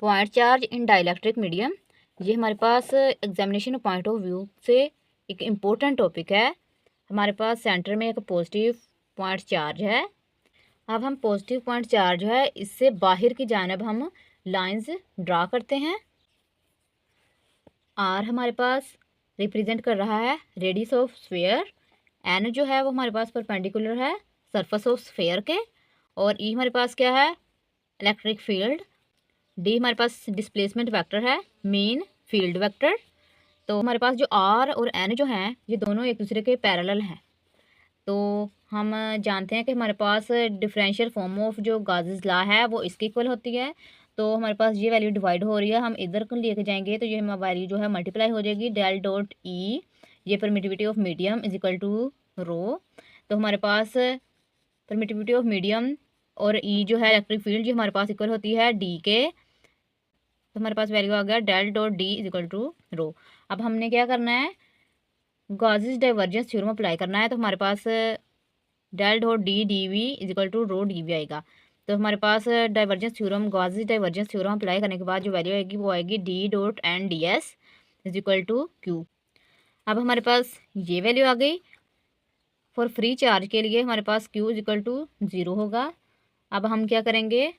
Point charge in dielectric medium, ये हमारे पास examination point of view से एक इम्पोर्टेंट टॉपिक है। हमारे पास सेंटर में एक पॉजिटिव पॉइंट चार्ज है। अब हम पॉजिटिव पॉइंट चार्ज है इससे बाहर की जानब हम लाइंस ड्रा करते हैं। आर हमारे पास रिप्रेजेंट कर रहा है रेडियस ऑफ स्फीयर। एन जो है वो हमारे पास परपेंडिकुलर है सरफेस ऑफ स्फीयर के। और ई हमारे पास क्या है, इलेक्ट्रिक फील्ड। डी हमारे पास डिस्प्लेसमेंट वेक्टर है, मीन फील्ड वेक्टर। तो हमारे पास जो आर और एन जो हैं ये दोनों एक दूसरे के पैरेलल हैं। तो हम जानते हैं कि हमारे पास डिफरेंशियल फॉर्म ऑफ जो गाउस लॉ है वो इसकी इक्वल होती है। तो हमारे पास ये वैल्यू डिवाइड हो रही है, हम इधर को लेके जाएंगे तो ये हमारी वैल्यू जो है मल्टीप्लाई हो जाएगी डेल डॉट ई, ये permittivity of medium is equal to rho. तो हमारे पास परमिटिविटी ऑफ मीडियम और ई जो है इलेक्ट्रिक फील्ड जो हमारे पास इक्वल होती है डी के। तो हमारे पास वैल्यू आ गया del dot D is equal to rho. अब हमने क्या करना है, गॉसेस डाइवर्जेंस थ्योरम अप्लाई करना है। तो हमारे पास del dot D D V is equal to rho D V आएगा। तो हमारे पास divergence theorem Gauss's divergence theorem apply करने के बाद जो वैल्यू आएगी वो आएगी D dot N D S is equal to Q. अब हमारे पास ये वैल्यू आ गई। फॉर फ्री चार्ज के लिए हमारे पास Q is equal to zero होगा। अब हम क्या करेंगे,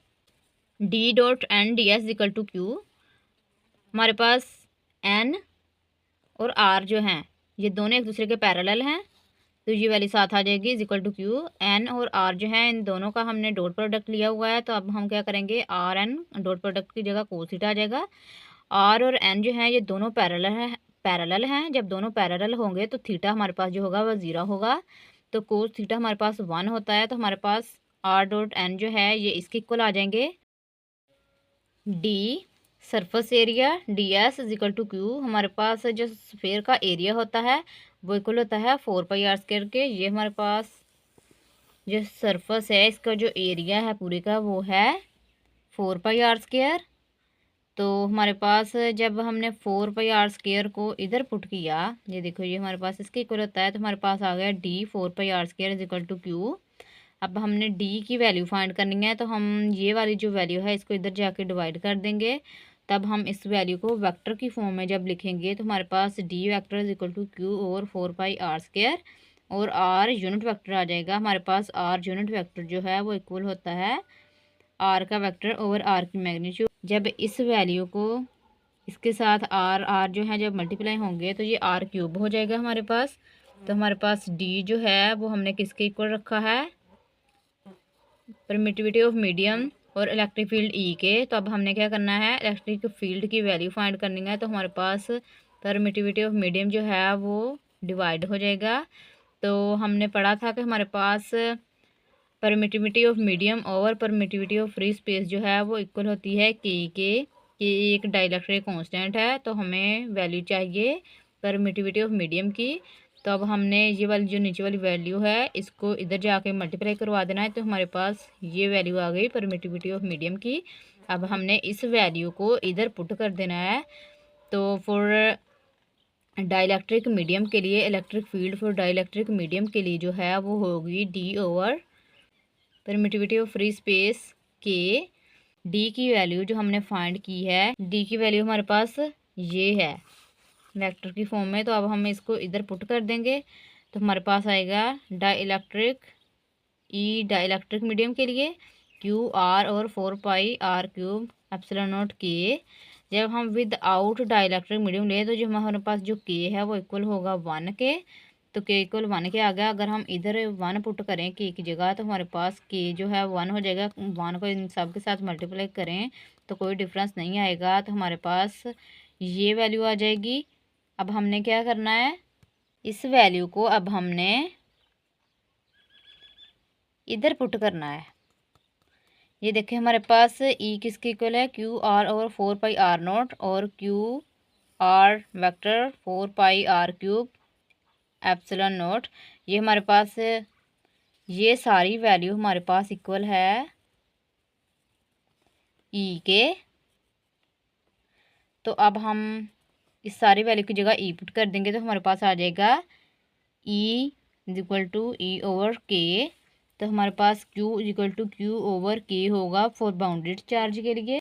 D dot N D S equal to Q. हमारे पास एन और आर जो हैं ये दोनों एक दूसरे के पैरेलल हैं, तो ये वैल्यू साथ आ जाएगी is equal to Q. N और आर जो है इन दोनों का हमने डॉट प्रोडक्ट लिया हुआ है, तो अब हम क्या करेंगे, आर एन डॉट प्रोडक्ट की जगह कोस थीटा आ जाएगा। आर और एन जो है ये दोनों पैरेलल हैं। जब दोनों पैरेलल होंगे तो थीटा हमारे पास जो होगा वह ज़ीरो होगा। तो कोस थीटा हमारे पास 1 होता है। तो हमारे पास आर डॉट एन जो है ये इसके इक्वल आ जाएंगे D surface area D S is equal to Q. हमारे पास जो स्फीयर का एरिया होता है वो इक्वल होता है 4πr² के। ये हमारे पास जो सरफेस है इसका जो एरिया है पूरे का वो है 4πr²। तो हमारे पास जब हमने 4πr² को इधर पुट किया, ये देखो ये हमारे पास इसके इक्वल होता है। तो हमारे पास आ गया D 4πr² is equal to Q. अब हमने डी की वैल्यू फाइंड करनी है, तो हम ये वाली जो वैल्यू है इसको इधर जाके डिवाइड कर देंगे। तब हम इस वैल्यू को वेक्टर की फॉर्म में जब लिखेंगे तो हमारे पास D vector is equal to Q और 4πr²। और आर यूनिट वेक्टर आ जाएगा। हमारे पास आर यूनिट वेक्टर जो है वो इक्वल होता है आर का वेक्टर ओवर आर की मैग्नीट्यूड। जब इस वैल्यू को इसके साथ आर आर जो है जब मल्टीप्लाई होंगे तो ये आर क्यूब हो जाएगा हमारे पास। तो हमारे पास डी जो है वो हमने किसके इक्वल रखा है, परमिटिविटी ऑफ मीडियम और इलेक्ट्रिक फील्ड ई के। तो अब हमने क्या करना है, इलेक्ट्रिक फील्ड की वैल्यू फाइंड करनी है। तो हमारे पास परमिटिविटी ऑफ मीडियम जो है वो डिवाइड हो जाएगा। तो हमने पढ़ा था कि हमारे पास परमिटिविटी ऑफ मीडियम और परमिटिविटी ऑफ फ्री स्पेस जो है वो इक्वल होती है के एक डाइलेक्ट्रिक कांस्टेंट है। तो हमें वैल्यू चाहिए परमिटिविटी ऑफ मीडियम की। तो अब हमने ये वाली जो नीचे वाली वैल्यू है इसको इधर जाके मल्टीप्लाई करवा देना है। तो हमारे पास ये वैल्यू आ गई परमिटिविटी ऑफ मीडियम की। अब हमने इस वैल्यू को इधर पुट कर देना है। तो फॉर डाइलेक्ट्रिक मीडियम के लिए electric field for dielectric medium के लिए जो है वो होगी D over permittivity of free space के। डी की वैल्यू जो हमने फाइंड की है, डी की वैल्यू हमारे पास ये है वेक्टर की फॉर्म में। तो अब हम इसको इधर पुट कर देंगे तो हमारे पास आएगा डाइलेक्ट्रिक ई डाइलेक्ट्रिक मीडियम के लिए क्यू आर और 4πr³ एप्सिलॉन नॉट के। जब हम विद आउट डाइलेक्ट्रिक मीडियम ले तो जो हमारे पास जो के है वो इक्वल होगा 1 के। तो के इक्वल 1 के आ गया। अगर हम इधर 1 पुट करें के की जगह तो हमारे पास के जो है 1 हो जाएगा। 1 को इन सब के साथ मल्टीप्लाई करें तो कोई डिफरेंस नहीं आएगा। तो हमारे पास ये वैल्यू आ जाएगी। अब हमने क्या करना है, इस वैल्यू को अब हमने इधर पुट करना है। ये देखिए हमारे पास ई किसके इक्वल है, क्यू आर ओवर 4πr0 और Q R vector 4πr³ epsilon not. ये हमारे पास ये सारी वैल्यू हमारे पास इक्वल है ई के। तो अब हम इस सारी वैल्यू की जगह ई पुट कर देंगे तो हमारे पास आ जाएगा E is equal to E over K. तो हमारे पास Q is equal to Q over K होगा फॉर बाउंडेड चार्ज के लिए।